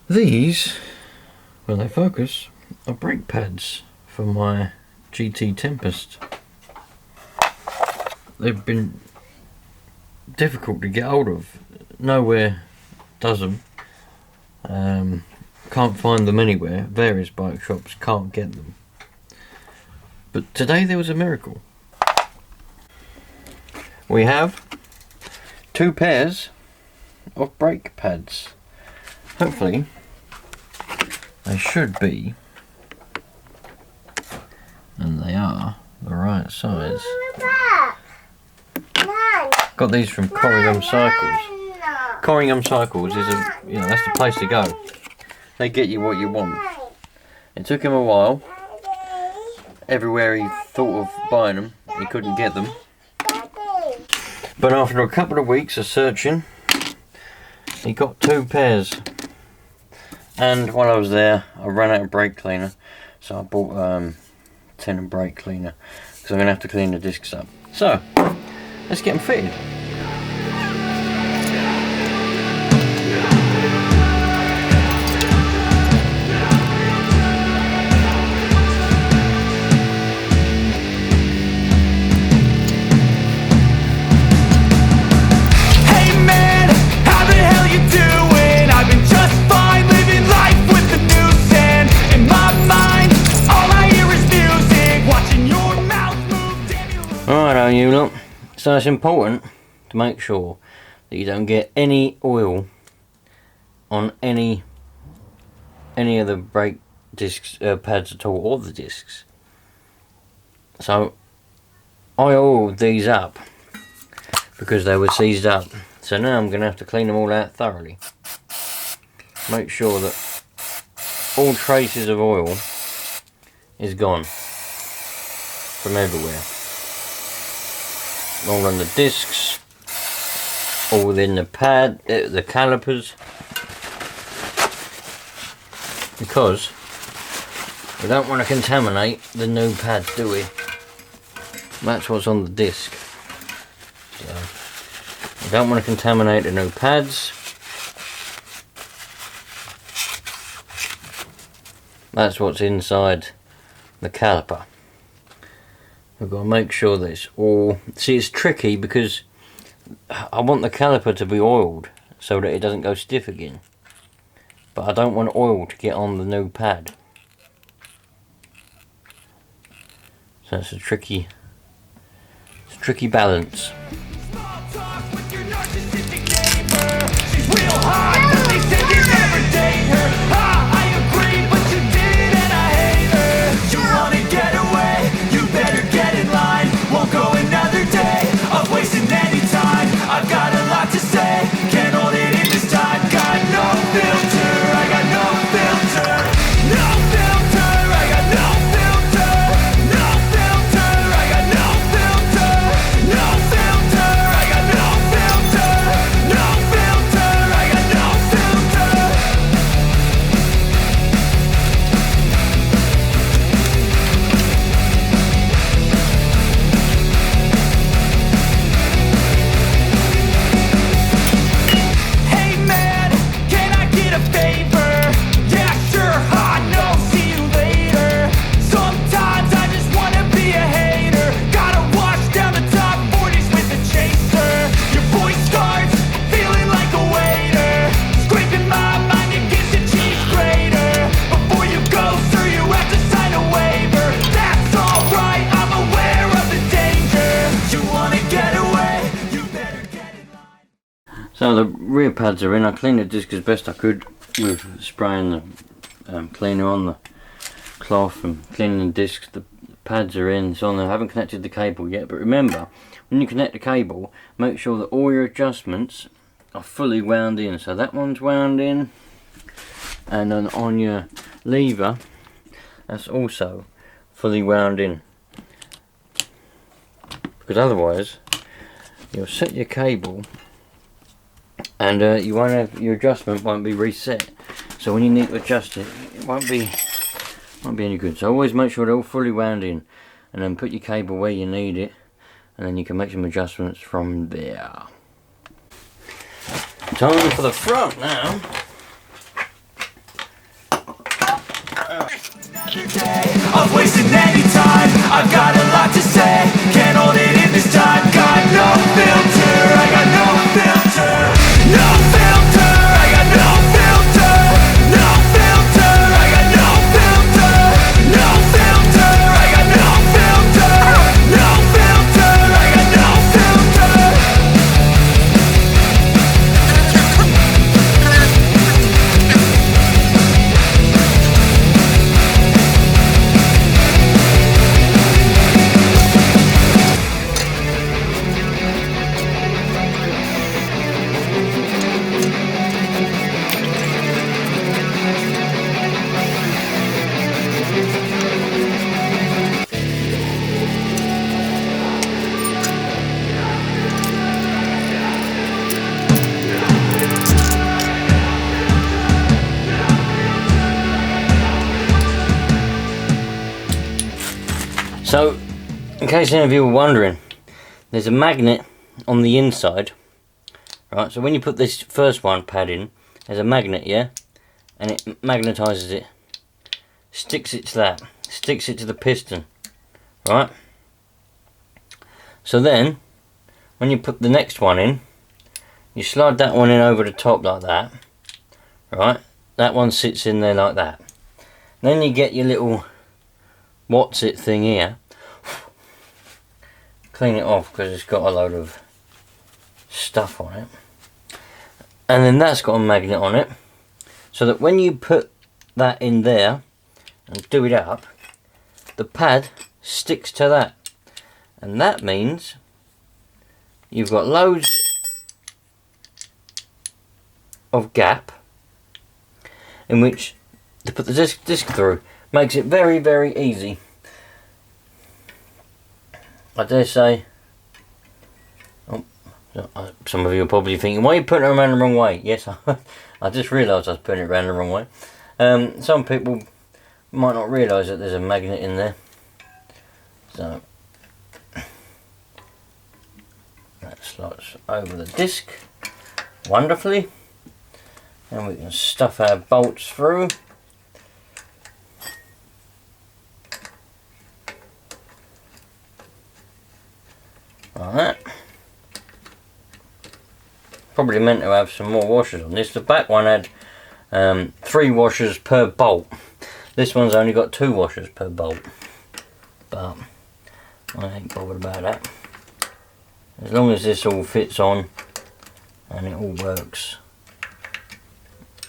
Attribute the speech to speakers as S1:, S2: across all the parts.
S1: These, when they focus, are brake pads for my GT Tempest. They've been difficult to get hold of. Nowhere does them. Can't find them anywhere. Various bike shops can't get them. But today there was a miracle. We have 2 pairs of brake pads. Hopefully they should be, and they are, the right size. Got these from Corringham Cycles. Corringham Cycles is that's the place to go. They get you what you want. It took him a while. Everywhere he thought of buying them, he couldn't get them. But after a couple of weeks of searching, he got 2 pairs. And while I was there, I ran out of brake cleaner, so I bought tin and brake cleaner, because I'm going to have to clean the discs up. So, let's get them fitted. Alright, you look. So it's important to make sure that you don't get any oil on any of the brake discs pads at all, or the discs. So I oiled these up because they were seized up. So now I'm going to have to clean them all out thoroughly. Make sure that all traces of oil is gone from everywhere. All on the discs, all within the pad, the calipers, because we don't want to contaminate the new pads, do we? That's what's on the disc. So we don't want to contaminate the new pads. That's what's inside the caliper. We've got to make sure that it's all... See, it's tricky because I want the caliper to be oiled so that it doesn't go stiff again. But I don't want oil to get on the new pad. So it's a tricky balance. So the rear pads are in. I cleaned the disc as best I could with spraying the cleaner on the cloth and cleaning the discs. The pads are in, so I haven't connected the cable yet. But remember, when you connect the cable, make sure that all your adjustments are fully wound in. So that one's wound in, and then on your lever, that's also fully wound in. Because otherwise, you'll set your cable and you won't have, your adjustment won't be reset. So when you need to adjust it, it won't be any good. So always make sure they're all fully wound in, and then put your cable where you need it, and then you can make some adjustments from there. Time for the front now.
S2: Of wasting any time. I've got a lot to say, can't hold it in this time. Got no filter, I got no filter. No filter, I got no filter. No filter, I got no filter. No filter, I got no filter. No filter, I got no filter.
S1: So, in case any of you were wondering, there's a magnet on the inside, right? So when you put this first one pad in, there's a magnet, yeah? And it magnetizes it, sticks it to that, sticks it to the piston, right? So then, when you put the next one in, you slide that one in over the top like that, right? That one sits in there like that. Then you get your little what's it thing here, clean it off because it's got a load of stuff on it, and then that's got a magnet on it, so that when you put that in there and do it up, the pad sticks to that, and that means you've got loads of gap in which to put the disc through. Makes it very, very easy. I dare say, some of you are probably thinking, why are you putting it around the wrong way? Yes, I just realised I was putting it around the wrong way. Some people might not realise that there's a magnet in there. So, that slots over the disc wonderfully. And we can stuff our bolts through. Like that. Probably meant to have some more washers on this. The back one had 3 washers per bolt. This one's only got 2 washers per bolt. But I ain't bothered about that. As long as this all fits on and it all works,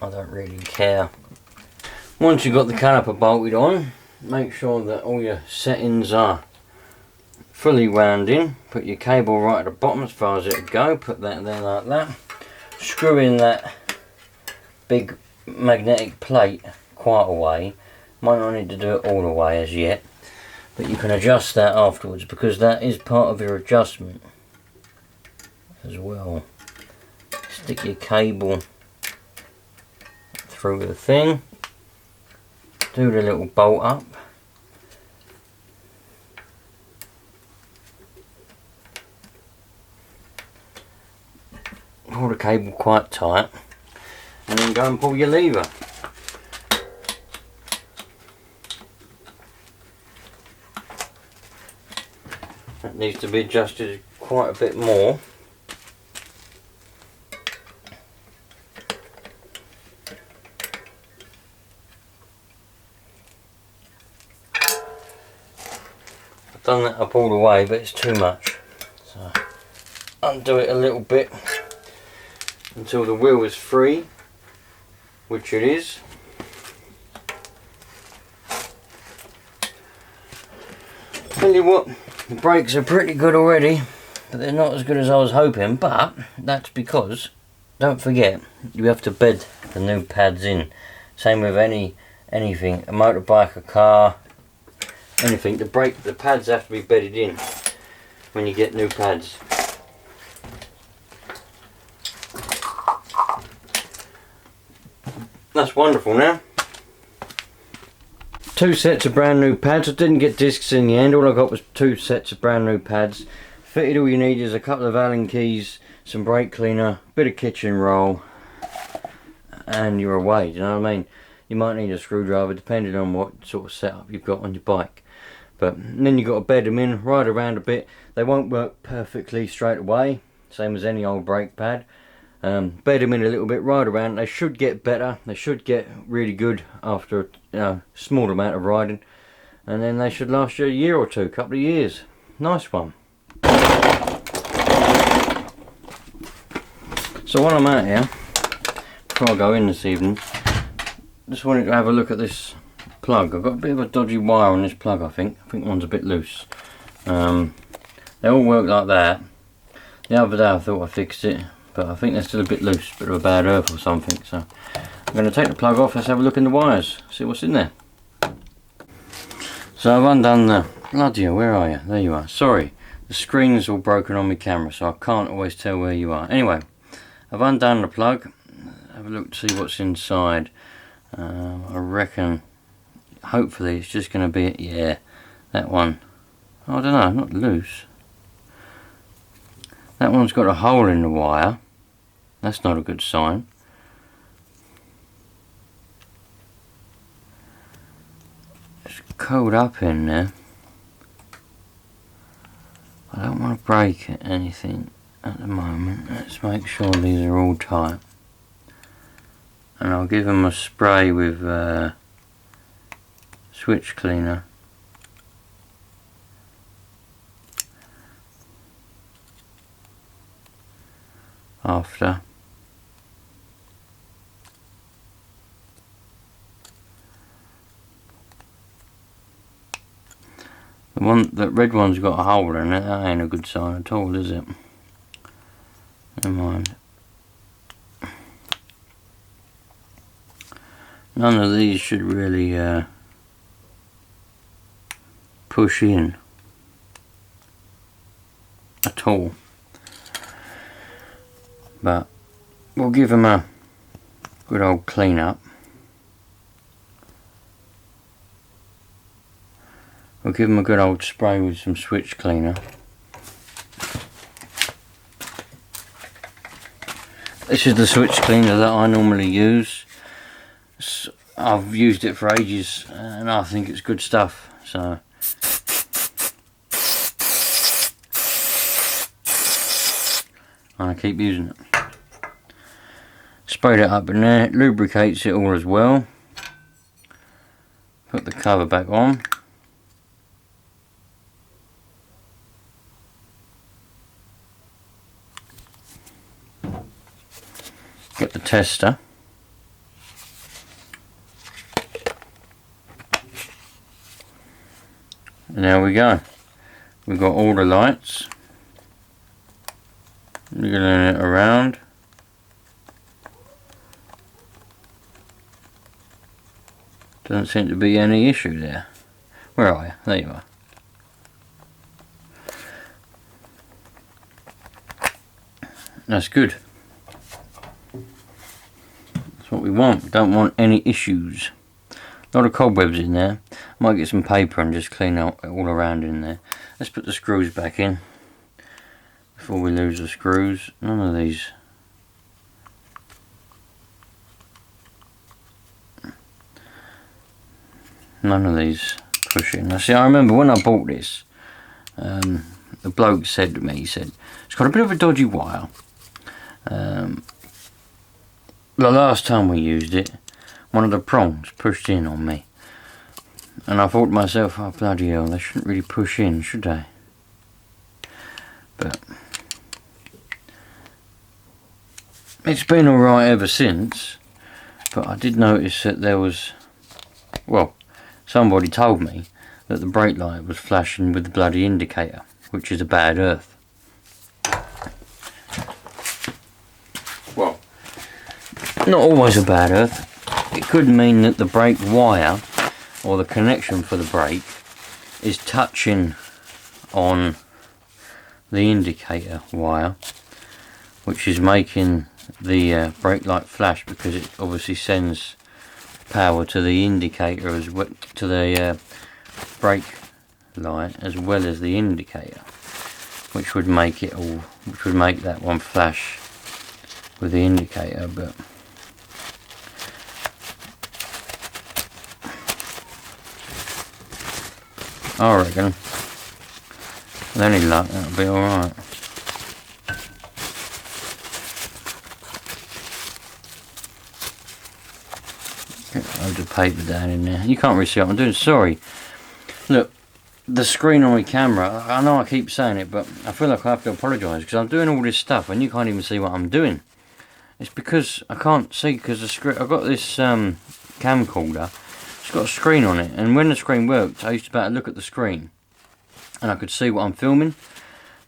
S1: I don't really care. Once you've got the caliper bolted on, make sure that all your settings are fully wound in. Put your cable right at the bottom as far as it'll go. Put that there like that. Screw in that big magnetic plate quite a way. Might not need to do it all the way as yet, but you can adjust that afterwards because that is part of your adjustment as well. Stick your cable through the thing. Do the little bolt up. Pull the cable quite tight and then go and pull your lever. That needs to be adjusted quite a bit more. I've done that up all the way, but it's too much. So undo it a little bit until the wheel is free, which it is. Tell you what, the brakes are pretty good already, but they're not as good as I was hoping, but that's because, don't forget, you have to bed the new pads in. Same with anything, a motorbike, a car, anything, the pads have to be bedded in when you get new pads. That's wonderful now. 2 sets of brand new pads. I didn't get discs in the end, all I got was 2 sets of brand new pads. Fitted, all you need is a couple of Allen keys, some brake cleaner, bit of kitchen roll, and you're away, do you know what I mean? you might need a screwdriver depending on what sort of setup you've got on your bike. But then you've got to bed them in, ride around a bit. They won't work perfectly straight away, same as any old brake pad. Bed them in a little bit, ride around. They should get better. They should get really good after a small amount of riding, and then they should last you a year or two, couple of years. Nice one. So while I'm out here, before I go in this evening, just wanted to have a look at this plug. I've got a bit of a dodgy wire on this plug. I think one's a bit loose. They all work like that. The other day I thought I fixed it, but I think they're still a bit loose, bit of a bad earth or something. So I'm going to take the plug off. Let's have a look in the wires, see what's in there. So I've undone the, bloody hell, where are you? There you are. Sorry, the screen is all broken on my camera, so I can't always tell where you are. Anyway, I've undone the plug. Have a look to see what's inside. I reckon, hopefully it's just going to be, yeah, that one. I don't know, not loose. That one's got a hole in the wire. That's not a good sign. It's coiled up in there. I don't want to break anything at the moment. Let's make sure these are all tight. And I'll give them a spray with switch cleaner. After. That red one's got a hole in it. That ain't a good sign at all, is it? Never mind. None of these should really push in at all. But we'll give them a good old clean up. We'll give them a good old spray with some switch cleaner. This is the switch cleaner that I normally use. I've used it for ages and I think it's good stuff. So I keep using it. Sprayed it up in there, it lubricates it all as well. Put the cover back on. Get the tester. And there we go. We've got all the lights. Wiggling it around. Doesn't seem to be any issue there. Where are you? There you are. That's good. That's what we want. We don't want any issues. A lot of cobwebs in there. Might get some paper and just clean out all around in there. Let's put the screws back in before we lose the screws. None of these. None of these push in. Now see, I remember when I bought this, the bloke said to me, he said, it's got a bit of a dodgy wire. The last time we used it, one of the prongs pushed in on me. And I thought to myself, oh bloody hell, they shouldn't really push in, should they? But it's been alright ever since. But I did notice that there was, well, somebody told me that the brake light was flashing with the bloody indicator, which is a bad earth. Well, not always a bad earth. It could mean that the brake wire or the connection for the brake is touching on the indicator wire, which is making the brake light flash, because it obviously sends power to the indicator as well, to the brake light as well as the indicator, which would make it all, which would make that one flash with the indicator. But I reckon. With any luck, that'll be alright. Get loads of paper down in there. You can't really see what I'm doing, sorry. Look, the screen on my camera, I know I keep saying it, but I feel like I have to apologise because I'm doing all this stuff and you can't even see what I'm doing. It's because I can't see, because the screen, I've got this camcorder, it's got a screen on it, and when the screen worked I used to be able to look at the screen and I could see what I'm filming,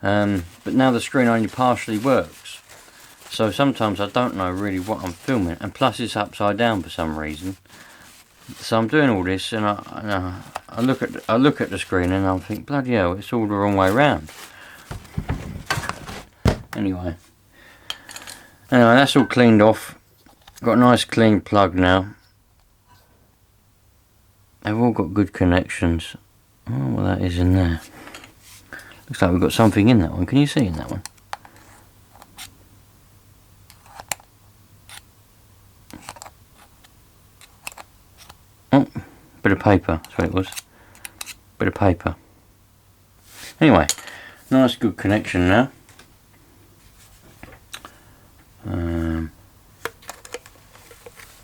S1: but now the screen only partially works, so sometimes I don't know really what I'm filming, and plus it's upside down for some reason. So I'm doing all this, and I look at the screen and I think, bloody hell, it's all the wrong way round. Anyway, that's all cleaned off. Got a nice clean plug now. They've all got good connections. Oh, well, that is in there. Looks like we've got something in that one. Can you see in that one? Oh, bit of paper. That's what it was. Bit of paper. Anyway, nice good connection now.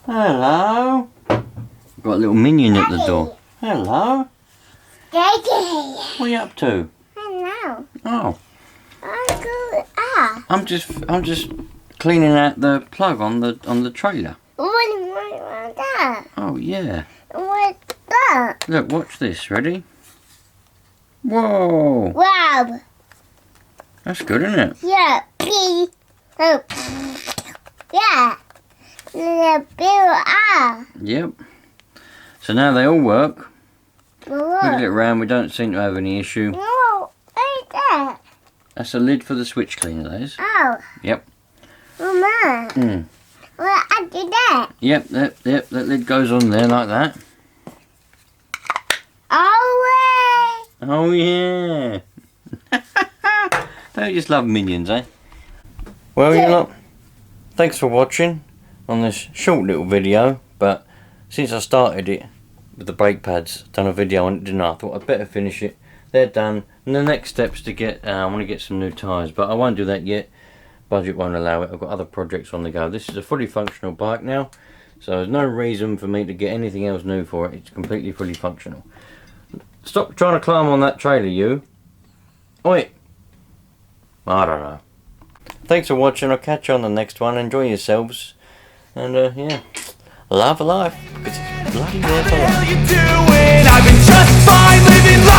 S1: Hello. Got a little minion at the door. Hello.
S3: Daddy.
S1: What are you up to?
S3: Hello.
S1: Oh.
S3: Uncle.
S1: I'm just cleaning out the plug on the trailer.
S3: What's that?
S1: Oh yeah.
S3: What's that?
S1: Look, watch this. Ready? Whoa.
S3: Wow.
S1: That's good, isn't it?
S3: Yeah. Pee. Oh. Yeah. The bill.
S1: Yep. So now they all work.
S3: What?
S1: Wiggle it around. We don't seem to have any issue.
S3: No. What's that?
S1: That's a lid for the switch cleaner, that is.
S3: Oh.
S1: Yep.
S3: Mama.
S1: Mm.
S3: Well, I did that.
S1: Yep. That lid goes on there like that.
S3: Oh,
S1: Oh yeah. Don't you just love minions, eh? Well, you lot, thanks for watching on this short little video, but since I started it with the brake pads, done a video on it, didn't I? I thought I'd better finish it. They're done, and the next step's to get, I want to get some new tyres, but I won't do that yet. Budget won't allow it. I've got other projects on the go. This is a fully functional bike now, so there's no reason for me to get anything else new for it. It's completely fully functional. Stop trying to climb on that trailer, you. Oi! I don't know. Thanks for watching. I'll catch you on the next one. Enjoy yourselves. And yeah, love life. Because it's bloody worth a lot.
S2: I've been just fine living life.